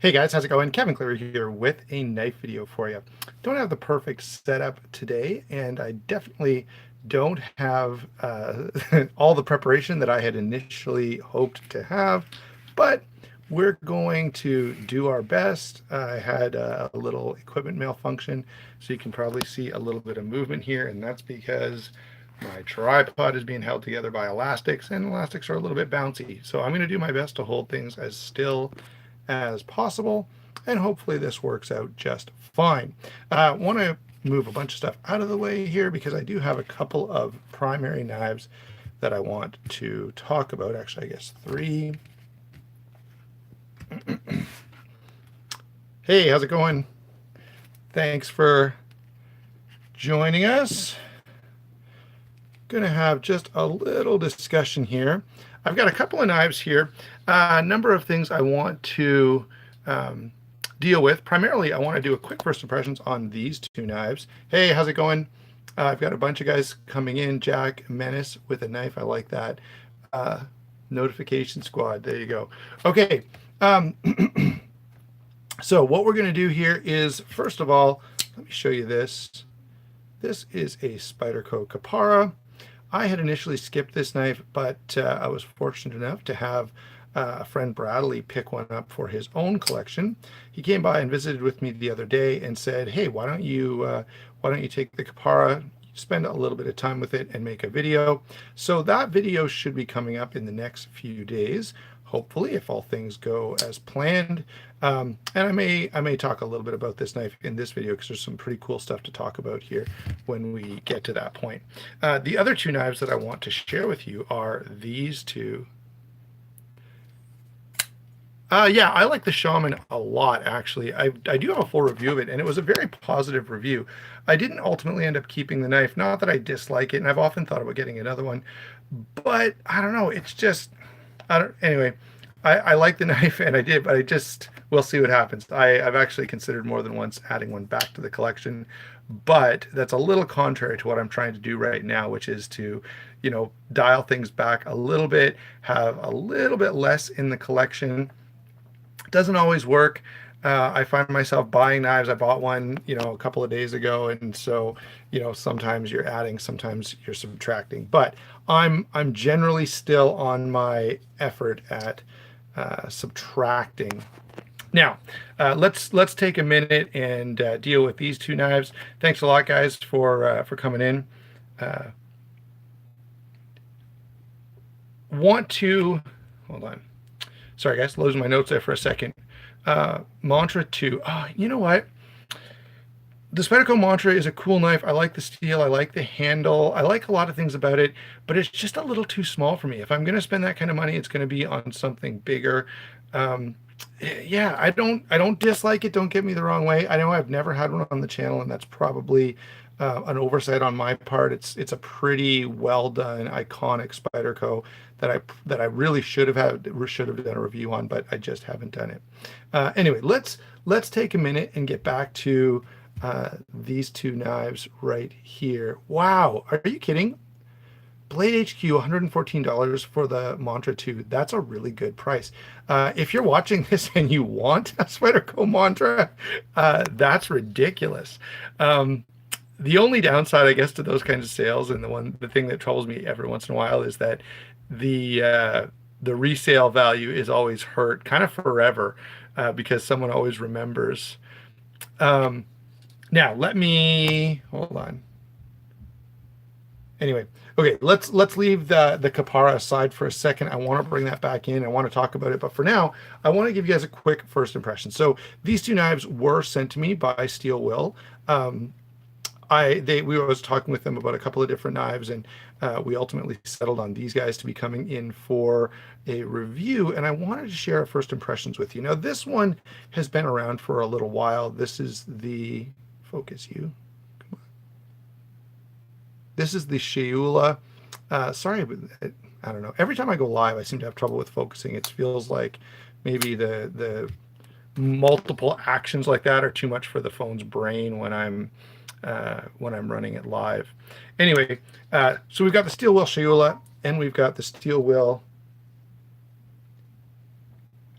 Hey guys, how's it going? Kevin Cleary here with a knife video for you. Don't have the perfect setup today, and I definitely don't have all the preparation that I had initially hoped to have, but we're going to do our best. I had a little equipment malfunction, so you can probably see a little bit of movement here, and that's because my tripod is being held together by elastics, and elastics are a little bit bouncy. So I'm going to do my best to hold things as still as possible, and hopefully this works out just fine. I want to move a bunch of stuff out of the way here because I do have a couple of primary knives that I want to talk about. Actually, I guess three. Hey, how's it going? Thanks for joining us. Gonna have just a little discussion here. I've got a couple of knives here, a number of things I want to um, deal with. Primarily, I want to do a quick first impressions on these two knives. Hey, how's it going? I've got a bunch of guys coming in. Jack Menace with a knife. I like that. Uh, Notification squad. There you go. Okay. Um, so what we're going to do here is, first of all, let me show you this. This is a Spyderco Kapara. I had initially skipped this knife, but I was fortunate enough to have a friend Bradley pick one up for his own collection. He came by and visited with me the other day and said, "Hey, why don't you take the Kapara, spend a little bit of time with it, and make a video?" So that video should be coming up in the next few days, hopefully, if all things go as planned. And I may talk a little bit about this knife in this video because there's some pretty cool stuff to talk about here when we get to that point. The other two knives that I want to share with you are these two. Yeah, I like the Shaman a lot, actually. I do have a full review of it, and it was a very positive review. I didn't ultimately end up keeping the knife. Not that I dislike it, and I've often thought about getting another one, but I don't know. It's just, I don't, anyway, I like the knife, and I did, but we'll see what happens. I've actually considered more than once adding one back to the collection, but that's a little contrary to what I'm trying to do right now, which is to, dial things back a little bit, have a little bit less in the collection. Doesn't always work. I find myself buying knives. I bought one, a couple of days ago, and so, sometimes you're adding, sometimes you're subtracting. But I'm generally still on my effort at subtracting. Now, let's take a minute and deal with these two knives. Thanks a lot, guys, for coming in. Uh, want to hold on. Sorry, guys, losing my notes there for a second. Mantra 2. You know what? The Spyderco Mantra is a cool knife. I like the steel. I like the handle. I like a lot of things about it, but it's just a little too small for me. If I'm going to spend that kind of money, it's going to be on something bigger. Um, yeah, I don't dislike it. Don't get me the wrong way. I know I've never had one on the channel, and that's probably an oversight on my part. It's a pretty well done, iconic Spyderco that I really should have done a review on, but I just haven't done it. Anyway, let's take a minute and get back to these two knives right here. Wow, are you kidding? Blade HQ, $114 for the Mantra 2. That's a really good price. If you're watching this and you want a Spyderco Mantra, that's ridiculous. The only downside, I guess, to those kinds of sales, and the thing that troubles me every once in a while, is that the resale value is always hurt, kind of forever, because someone always remembers. Um, Now, let me hold on. Anyway, okay, let's leave the Kapara aside for a second. I want to bring that back in. I want to talk about it, but for now, I want to give you guys a quick first impression. So these two knives were sent to me by Steel Will. We was talking with them about a couple of different knives, and we ultimately settled on these guys to be coming in for a review. And I wanted to share first impressions with you. Now, this one has been around for a little while. This is the focus you. This is the Sheula. Sorry, but I don't know. Every time I go live, I seem to have trouble with focusing. It feels like maybe the multiple actions like that are too much for the phone's brain when I'm running it live. Anyway, so we've got the Steel Will Sheula, and we've got the Steel Will,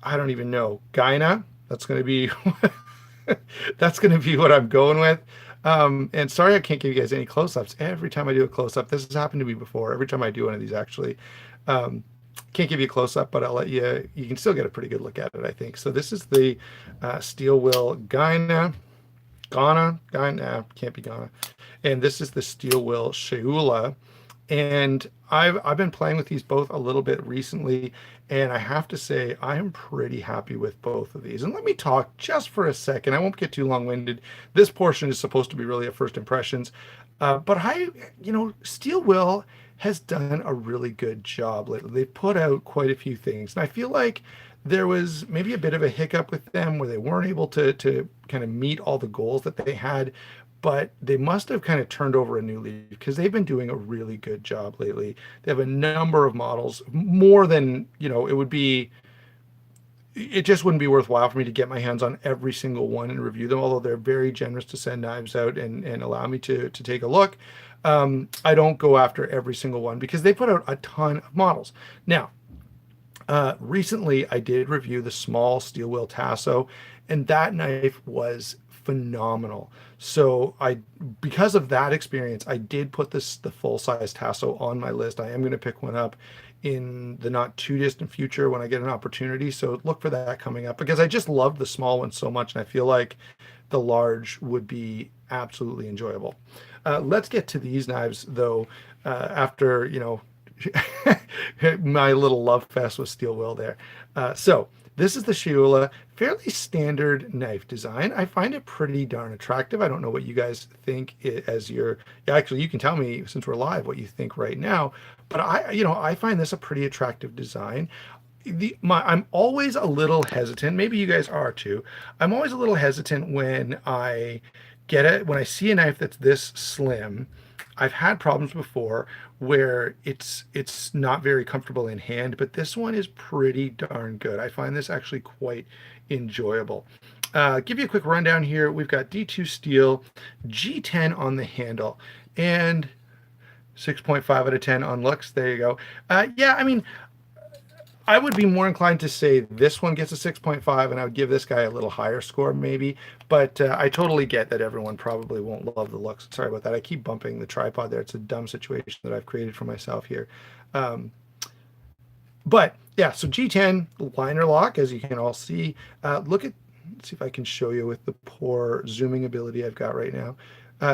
I don't even know, Gyna. That's going to be that's going to be what I'm going with. And sorry, I can't give you guys any close-ups. Every time I do a close-up, this has happened to me before. Every time I do one of these, actually, um, can't give you a close-up, but I'll let you. You can still get a pretty good look at it, I think. So this is the Steel Will Ghana, can't be Ghana, and this is the Steel Will Sheula, and I've been playing with these both a little bit recently, and I have to say I am pretty happy with both of these. And let me talk just for a second. I won't get too long-winded. This portion is supposed to be really a first impressions, but Steel Will has done a really good job lately. They've put out quite a few things, and I feel like there was maybe a bit of a hiccup with them where they weren't able to kind of meet all the goals that they had, but they must have kind of turned over a new leaf because they've been doing a really good job lately. They have a number of models, more than, it would be, it just wouldn't be worthwhile for me to get my hands on every single one and review them, although they're very generous to send knives out and allow me to take a look. I don't go after every single one because they put out a ton of models. Now, recently, I did review the small Steel Will Tasso, and that knife was phenomenal. So because of that experience, I did put the full size Tasso on my list. I am going to pick one up in the not too distant future when I get an opportunity. So look for that coming up because I just loved the small one so much, and I feel like the large would be absolutely enjoyable. Let's get to these knives though. After my little love fest with Steel Will there. So this is the Sheula, fairly standard knife design. I find it pretty darn attractive. I don't know what you guys think actually you can tell me since we're live what you think right now, but I find this a pretty attractive design. I'm always a little hesitant. Maybe you guys are too. I'm always a little hesitant when when I see a knife that's this slim. I've had problems before where it's not very comfortable in hand, but this one is pretty darn good. I find this actually quite enjoyable. Give you a quick rundown here. We've got D2 steel, G10 on the handle, and 6.5 out of 10 on looks. There you go. Yeah, I mean, I would be more inclined to say this one gets a 6.5, and I would give this guy a little higher score maybe, but I totally get that everyone probably won't love the looks. Sorry about that. I keep bumping the tripod there. It's a dumb situation that I've created for myself here. But yeah, so G10 liner lock, as you can all see. Let's see if I can show you with the poor zooming ability I've got right now.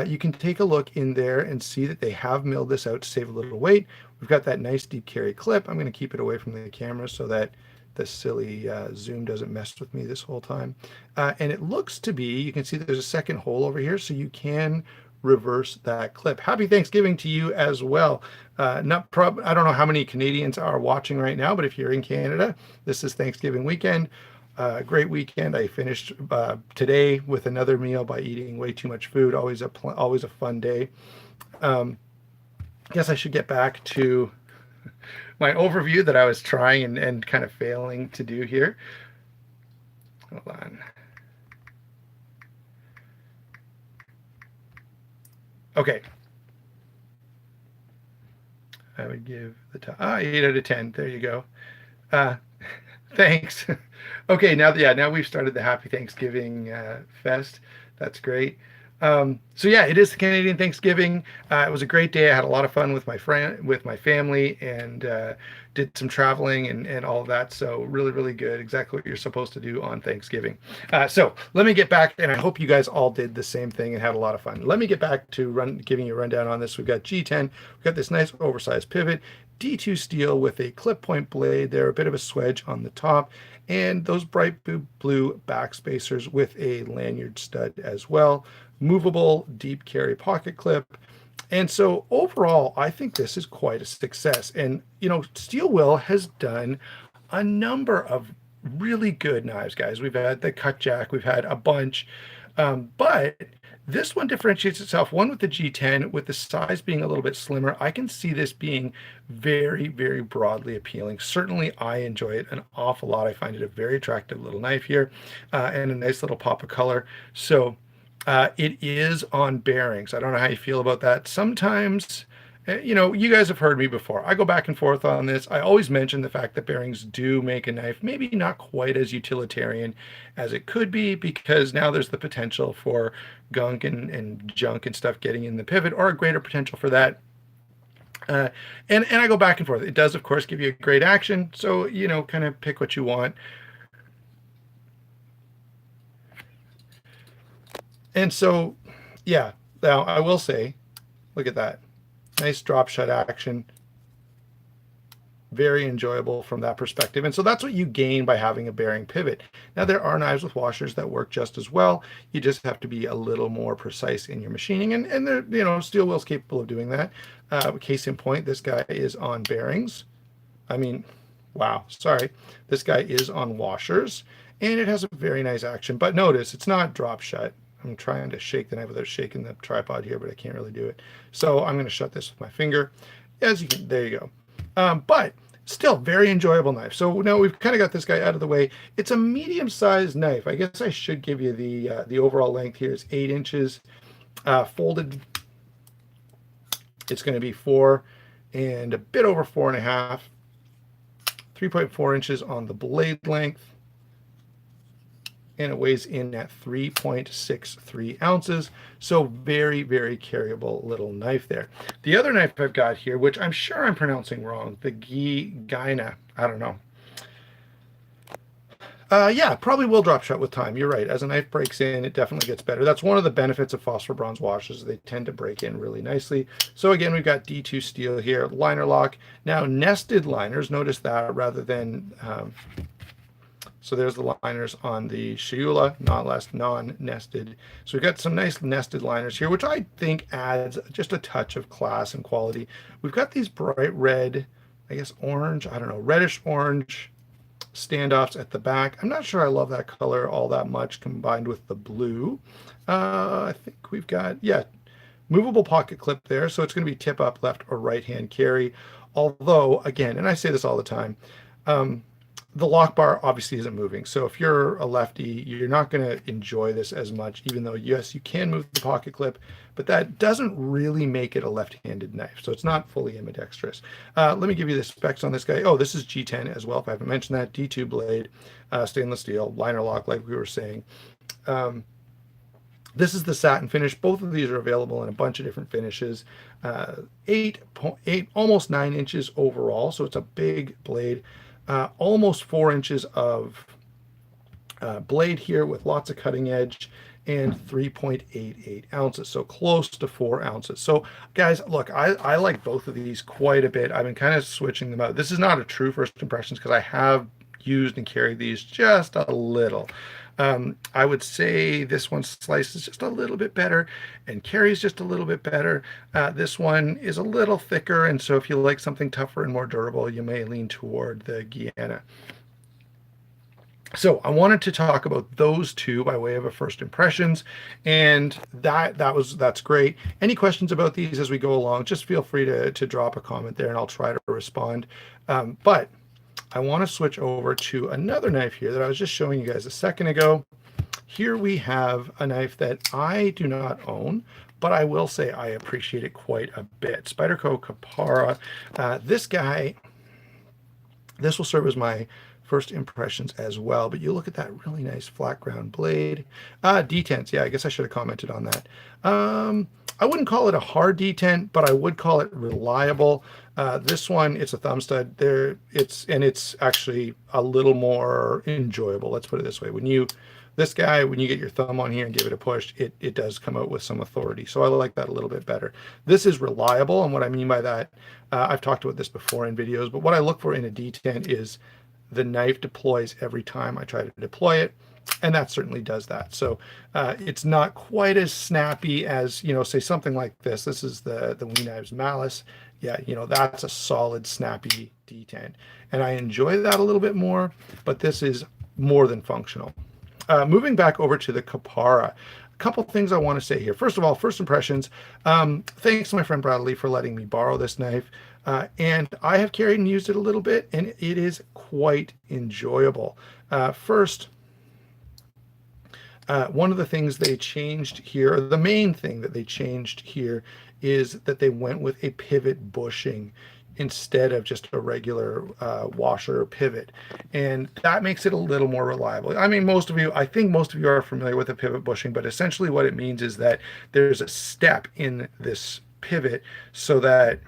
You can take a look in there and see that they have milled this out to save a little weight. We've got that nice deep carry clip. I'm going to keep it away from the camera so that the silly zoom doesn't mess with me this whole time. And it looks to be, you can see there's a second hole over here, so you can reverse that clip. Happy Thanksgiving to you as well. I don't know how many Canadians are watching right now, but if you're in Canada, this is Thanksgiving weekend. Great weekend. I finished today with another meal by eating way too much food. Always a fun day. Guess I should get back to my overview that I was trying and kind of failing to do here. Hold on. Okay. I would give the top 8 out of 10. There you go. Thanks. Okay, now we've started the Happy Thanksgiving fest. That's great. So yeah, it is the Canadian Thanksgiving. It was a great day. I had a lot of fun with my family, and did some traveling and all of that. So really, really good. Exactly what you're supposed to do on Thanksgiving. So let me get back, and I hope you guys all did the same thing and had a lot of fun. Let me get back to giving you a rundown on this. We've got G10. We've got this nice oversized pivot, D2 steel with a clip point blade there, a bit of a swedge on the top, and those bright blue back spacers with a lanyard stud as well. Movable deep carry pocket clip. And so overall, I think this is quite a success. And, Steel Will has done a number of really good knives, guys. We've had the Cutjack, we've had a bunch, but this one differentiates itself, one with the G10, with the size being a little bit slimmer. I can see this being very, very broadly appealing. Certainly, I enjoy it an awful lot. I find it a very attractive little knife here, and a nice little pop of color. So it is on bearings. I don't know how you feel about that. Sometimes You know, you guys have heard me before. I go back and forth on this. I always mention the fact that bearings do make a knife maybe not quite as utilitarian as it could be, because now there's the potential for gunk and junk and stuff getting in the pivot, or a greater potential for that. Uh, and I go back and forth. It does, of course, give you a great action. So, you know, kind of pick what you want. And so, yeah, now I will say, look at that. Nice drop shut action. Very enjoyable from that perspective. And so that's what you gain by having a bearing pivot. Now, there are knives with washers that work just as well. You just have to be a little more precise in your machining. And they're, you know, steel wheel's capable of doing that. Case in point, this guy is on bearings. I mean, wow, sorry. This guy is on washers, and it has a very nice action. But notice, it's not drop shut. I'm trying to shake the knife without shaking the tripod here, but I can't really do it. So I'm going to shut this with my finger. As you can, there you go. But still, very enjoyable knife. So now we've kind of got this guy out of the way. It's a medium-sized knife. I guess I should give you the overall length here is 8 inches. Folded, it's going to be 4 and a bit over 4.5. 3.4 inches on the blade length, and it weighs in at 3.63 ounces. So very, very carryable little knife there. The other knife I've got here, which I'm sure I'm pronouncing wrong, the Guyana, I don't know. Yeah, probably will drop shut with time. You're right. As a knife breaks in, it definitely gets better. That's one of the benefits of phosphor bronze washers. They tend to break in really nicely. So again, we've got D2 steel here, liner lock. Now nested liners, notice that rather than, so there's the liners on the Shayula, not less non-nested. So we've got some nice nested liners here, which I think adds just a touch of class and quality. We've got these bright red, I guess orange, I don't know, reddish orange standoffs at the back. I'm not sure I love that color all that much combined with the blue. I think we've got, yeah, movable pocket clip there. So it's going to be tip up, left or right hand carry. Although, again, and I say this all the time, the lock bar obviously isn't moving. So if you're a lefty, you're not going to enjoy this as much, even though, yes, you can move the pocket clip, but that doesn't really make it a left-handed knife. So it's not fully ambidextrous. Let me give you the specs on this guy. Oh, this is G10 as well, if I haven't mentioned that. D2 blade, stainless steel, liner lock, like we were saying. This is the satin finish. Both of these are available in a bunch of different finishes. 8.8, almost 9 inches overall, so it's a big blade. Almost 4 inches of blade here with lots of cutting edge, and 3.88 ounces, so close to 4 ounces. So guys, look, I like both of these quite a bit. I've been kind of switching them out. This is not a true first impressions because I have used and carried these just a little. I would say this one slices just a little bit better and carries just a little bit better. This one is a little thicker, and so if you like something tougher and more durable, you may lean toward the Guyana. So I wanted to talk about those two by way of a first impressions, and that's great. Any questions about these as we go along, just feel free to drop a comment there and I'll try to respond. But I want to switch over to another knife here that I was just showing you guys a second ago. Here we have a knife that I do not own, but I will say I appreciate it quite a bit. Spyderco Kapara. This guy, this will serve as my first impressions as well, but you look at that really nice flat ground blade. Detents, yeah, I guess I should have commented on that. I wouldn't call it a hard detent, but I would call it reliable. This one, it's a thumb stud there. It's actually a little more enjoyable. Let's put it this way. This guy, when you get your thumb on here and give it a push, it does come out with some authority. So I like that a little bit better. This is reliable, and what I mean by that, I've talked about this before in videos, but what I look for in a detent is the knife deploys every time I try to deploy it, and that certainly does that. So it's not quite as snappy as, you know, say something like this. This is the WE Knives Malice. Yeah, you know, that's a solid, snappy detent, and I enjoy that a little bit more, but this is more than functional. Moving back over to the Kapara, a couple things I want to say here. First of all, first impressions. Thanks to my friend Bradley for letting me borrow this knife. And I have carried and used it a little bit, and it is quite enjoyable. First, one of the things they changed here, the main thing that they changed here, is that they went with a pivot bushing instead of just a regular washer or pivot. And that makes it a little more reliable. I mean, I think most of you are familiar with a pivot bushing, but essentially what it means is that there's a step in this pivot so that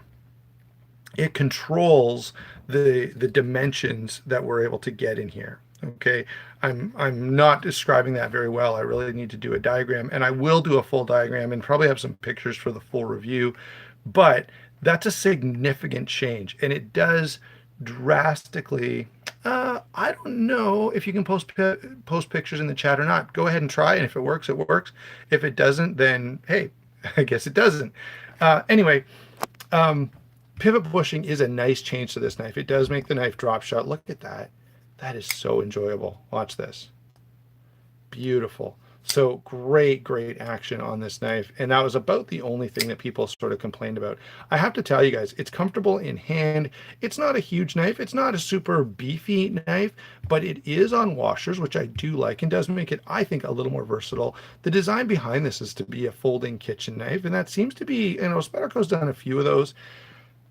it controls the dimensions that we're able to get in here. Okay, I'm not describing that very well. I really need to do a diagram, and I will do a full diagram and probably have some pictures for the full review. But that's a significant change, and it does drastically. I don't know if you can post pictures in the chat or not. Go ahead and try, and if it works, it works. If it doesn't, then hey, I guess it doesn't. Anyway. Pivot bushing is a nice change to this knife. It does make the knife drop shut. Look at that. That is so enjoyable. Watch this. Beautiful. So great action on this knife. And that was about the only thing that people sort of complained about. I have to tell you guys, it's comfortable in hand. It's not a huge knife. It's not a super beefy knife, but it is on washers, which I do like and does make it, I think, a little more versatile. The design behind this is to be a folding kitchen knife. And that seems to be, Spyderco's done a few of those.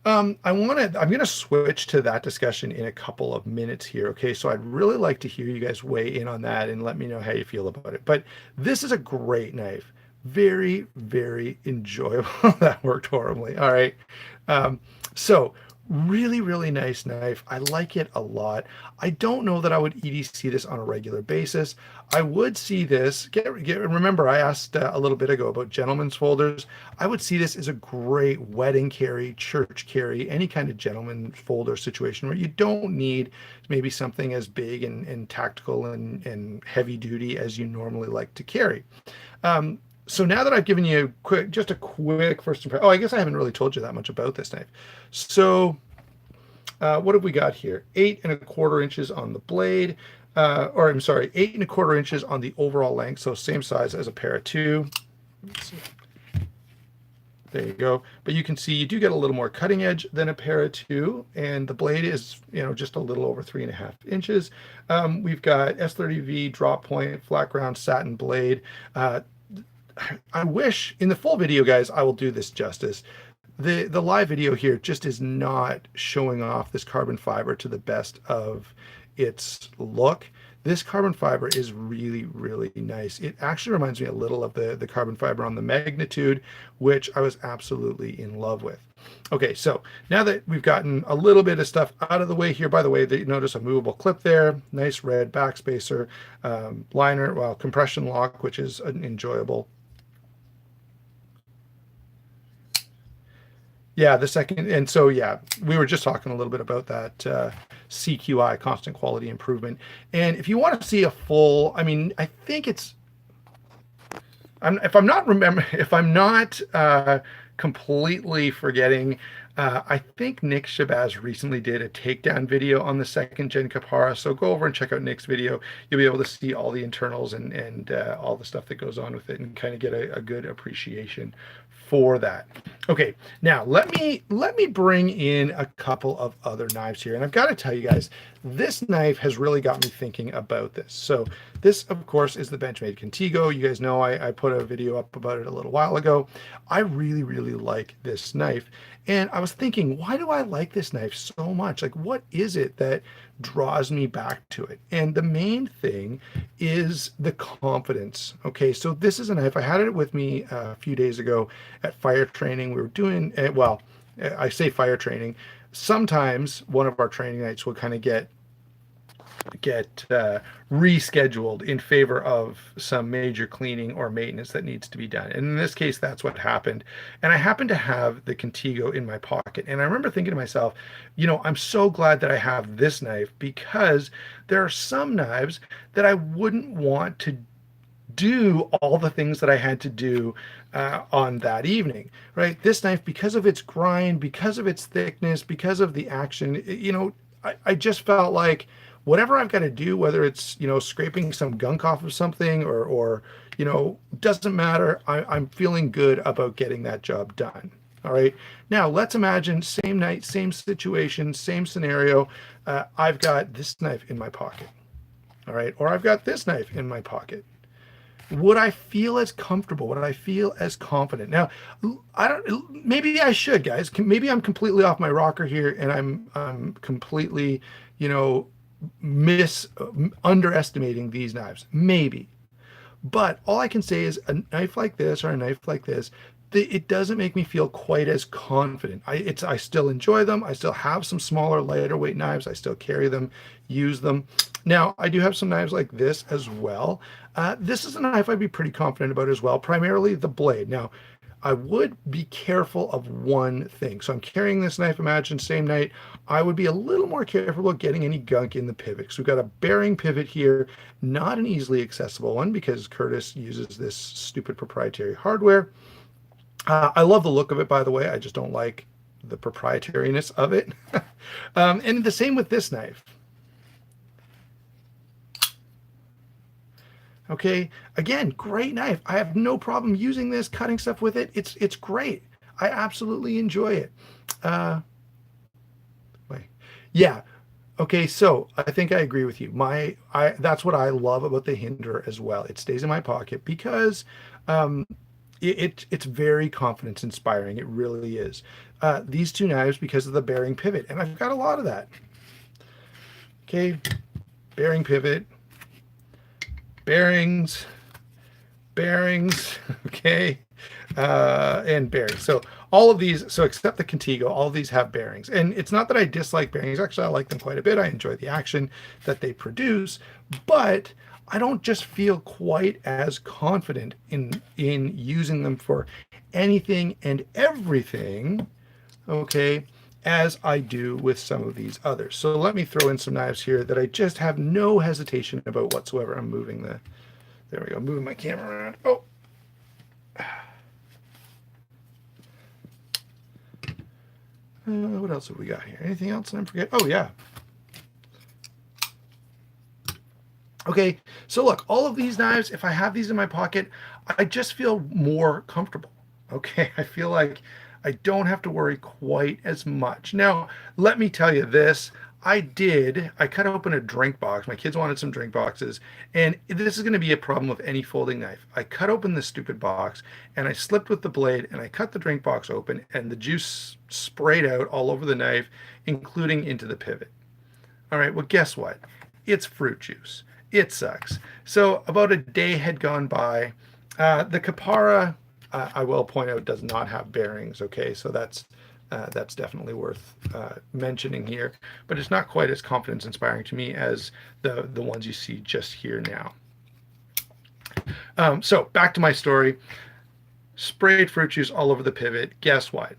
I'm going to switch to that discussion in a couple of minutes here. Okay. So I'd really like to hear you guys weigh in on that and let me know how you feel about it. But this is a great knife. Very, very enjoyable. That worked horribly. All right. So really nice knife. I like it a lot. I don't know that I would EDC this on a regular basis. I would see this, remember I asked a little bit ago about gentleman's folders. I would see this as a great wedding carry, church carry, any kind of gentleman folder situation where you don't need maybe something as big and tactical and heavy duty as you normally like to carry. So now that I've given you just a quick first impression, I guess I haven't really told you that much about this knife. So what have we got here? 8 1/4 inches on the blade, 8 1/4 inches on the overall length. So same size as a Para 2. There you go. But you can see you do get a little more cutting edge than a Para 2, and the blade is, just a little over 3.5 inches. We've got S30V drop point, flat ground satin blade. I wish in the full video, guys, I will do this justice. The live video here just is not showing off this carbon fiber to the best of its look. This carbon fiber is really nice. It actually reminds me a little of the carbon fiber on the Magnitude, which I was absolutely in love with. Okay, so now that we've gotten a little bit of stuff out of the way here, by the way, you notice a movable clip there, nice red backspacer, liner, compression lock, which is enjoyable. Yeah, the second, and so yeah, we were just talking a little bit about that CQI, constant quality improvement. And if you want to see a full, I think it's, if I'm not completely forgetting, I think Nick Shabazz recently did a takedown video on the 2nd gen Kapara. So go over and check out Nick's video. You'll be able to see all the internals and all the stuff that goes on with it and kind of get a good appreciation for that. Okay, now let me bring in a couple of other knives here. And I've got to tell you guys, this knife has really got me thinking about this. So this, of course, is the Benchmade Contigo. You guys know I put a video up about it a little while ago. I really like this knife. And I was thinking, why do I like this knife so much? Like, what is it that draws me back to it? And the main thing is the confidence. Okay, so this is a knife. I had it with me a few days ago at fire training. We were doing, I say fire training. Sometimes one of our training nights will kind of get rescheduled in favor of some major cleaning or maintenance that needs to be done. And in this case, that's what happened. And I happened to have the Contigo in my pocket. And I remember thinking to myself, I'm so glad that I have this knife, because there are some knives that I wouldn't want to do all the things that I had to do on that evening, right? This knife, because of its grind, because of its thickness, because of the action, I just felt like whatever I've got to do, whether it's, scraping some gunk off of something or doesn't matter. I'm feeling good about getting that job done. All right. Now let's imagine same night, same situation, same scenario. I've got this knife in my pocket. All right. Or I've got this knife in my pocket. would I feel as comfortable? Would I feel as confident? Now, I don't. Maybe I should, guys. Maybe I'm completely off my rocker here, and I'm completely, you know, underestimating these knives. Maybe, but all I can say is a knife like this or a knife like this, it doesn't make me feel quite as confident. I still enjoy them. I still have some smaller, lighter weight knives. I still carry them, use them. Now, I do have some knives like this as well. This is a knife I'd be pretty confident about as well, primarily the blade. Now, I would be careful of one thing. So I'm carrying this knife, imagine, same night. I would be a little more careful about getting any gunk in the pivot. So we've got a bearing pivot here, not an easily accessible one because Curtis uses this stupid proprietary hardware. I love the look of it, by the way. I just don't like the proprietariness of it. And the same with this knife. Okay, again, great knife. I have no problem using this, cutting stuff with it. It's great. I absolutely enjoy it. Wait, yeah. Okay, so I think I agree with you. That's what I love about the Hinder as well. It stays in my pocket because it's very confidence inspiring. It really is. These two knives because of the bearing pivot, and I've got a lot of that. Okay, bearing pivot. Bearings, okay, and bearings. So all of these, so except the Contigo, all of these have bearings. And it's not that I dislike bearings. Actually, I like them quite a bit. I enjoy the action that they produce, but I don't just feel quite as confident in using them for anything and everything, okay, as I do with some of these others. So let me throw in some knives here that I just have no hesitation about whatsoever. I'm moving there we go, moving my camera around. Oh. What else have we got here? Anything else I'm forgetting? Oh, yeah. Okay, so look, all of these knives, if I have these in my pocket, I just feel more comfortable. Okay, I feel like I don't have to worry quite as much. Now, let me tell you this. I cut open a drink box. My kids wanted some drink boxes, and this is going to be a problem with any folding knife. I cut open this stupid box, and I slipped with the blade, and I cut the drink box open, and the juice sprayed out all over the knife, including into the pivot. All right, well, guess what? It's fruit juice. It sucks. So about a day had gone by. The Kapara, I will point out, does not have bearings. Okay, so that's definitely worth mentioning here, but it's not quite as confidence inspiring to me as the ones you see just here now. So back to my story. Sprayed fruit juice all over the pivot. Guess what?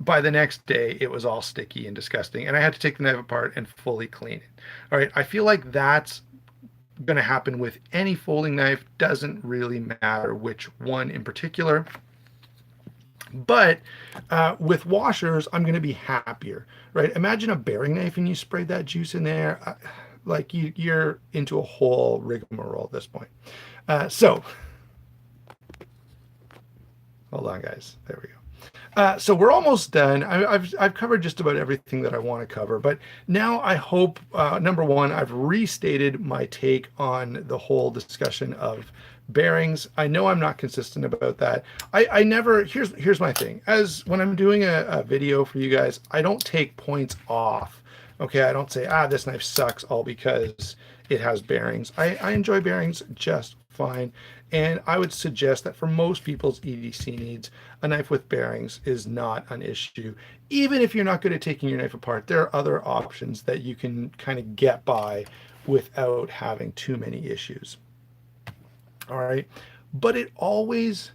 By the next day, it was all sticky and disgusting, and I had to take the knife apart and fully clean it. All right, I feel like that's going to happen with any folding knife. Doesn't really matter which one in particular. But with washers, I'm going to be happier, right? Imagine a bearing knife and you sprayed that juice in there. Like you're into a whole rigmarole at this point. So hold on, guys. There we go. So we're almost done. I've covered just about everything that I want to cover, but now I hope, number one, I've restated my take on the whole discussion of bearings. I know I'm not consistent about that. I never, here's my thing. As when I'm doing a video for you guys, I don't take points off. Okay, I don't say, this knife sucks all because it has bearings. I enjoy bearings just fine. And I would suggest that for most people's EDC needs, a knife with bearings is not an issue. Even if you're not good at taking your knife apart, there are other options that you can kind of get by without having too many issues. All right. But it always,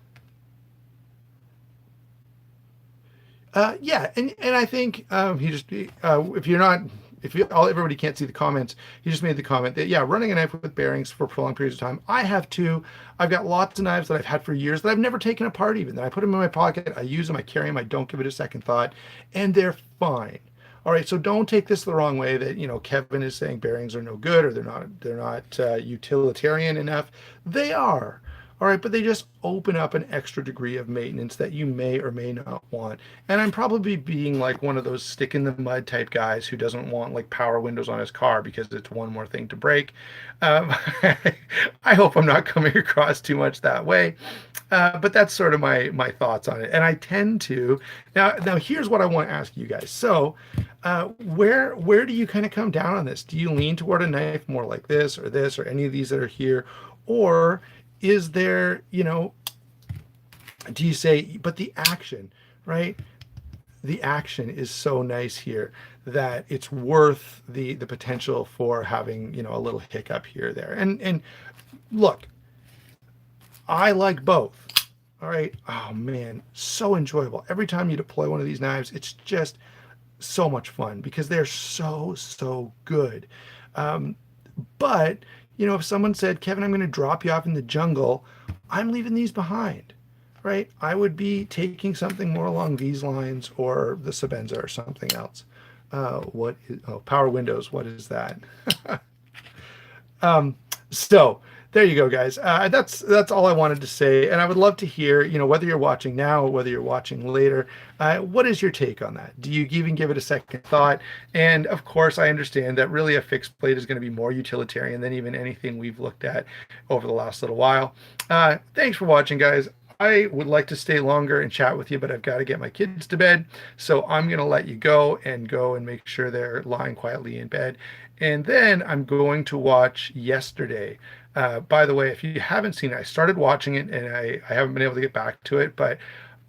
yeah. And I think everybody can't see the comments, he just made the comment that, yeah, running a knife with bearings for prolonged periods of time. I have too. I've got lots of knives that I've had for years that I've never taken apart even. That I put them in my pocket, I use them, I carry them, I don't give it a second thought, and they're fine. All right, so don't take this the wrong way that, Kevin is saying bearings are no good or they're not utilitarian enough. They are. All right, but they just open up an extra degree of maintenance that you may or may not want. And I'm probably being like one of those stick in the mud type guys who doesn't want like power windows on his car because it's one more thing to break. Um, I hope I'm not coming across too much that way. But that's sort of my thoughts on it. And I tend to now. Here's what I want to ask you guys. So, where do you kind of come down on this? Do you lean toward a knife more like this, or any of these that are here, or is there, do you say, but the action, right? The action is so nice here that it's worth the potential for having, a little hiccup here or there. And look, I like both. All right. Oh man, so enjoyable. Every time you deploy one of these knives, it's just so much fun because they're so good. But if someone said, Kevin, I'm going to drop you off in the jungle, I'm leaving these behind, right? I would be taking something more along these lines, or the Sebenza or something else. Power windows. What is that? So there you go, guys. That's all I wanted to say, and I would love to hear, whether you're watching now or whether you're watching later, what is your take on that? Do you even give it a second thought? And of course, I understand that really a fixed blade is going to be more utilitarian than even anything we've looked at over the last little while. Thanks for watching, guys. I would like to stay longer and chat with you, but I've got to get my kids to bed. So I'm going to let you go and make sure they're lying quietly in bed. And then I'm going to watch Yesterday. By the way, if you haven't seen it, I started watching it and I haven't been able to get back to it. But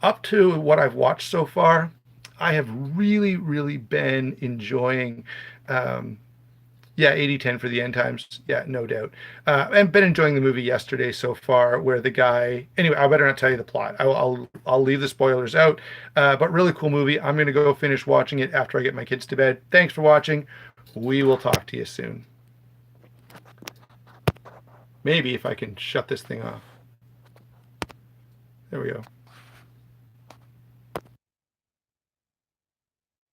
up to what I've watched so far, I have really been enjoying 80-10 for the end times. Yeah, no doubt. And been enjoying the movie Yesterday so far, where the guy. Anyway, I better not tell you the plot. I'll leave the spoilers out. But really cool movie. I'm gonna go finish watching it after I get my kids to bed. Thanks for watching. We will talk to you soon. Maybe if I can shut this thing off. There we go.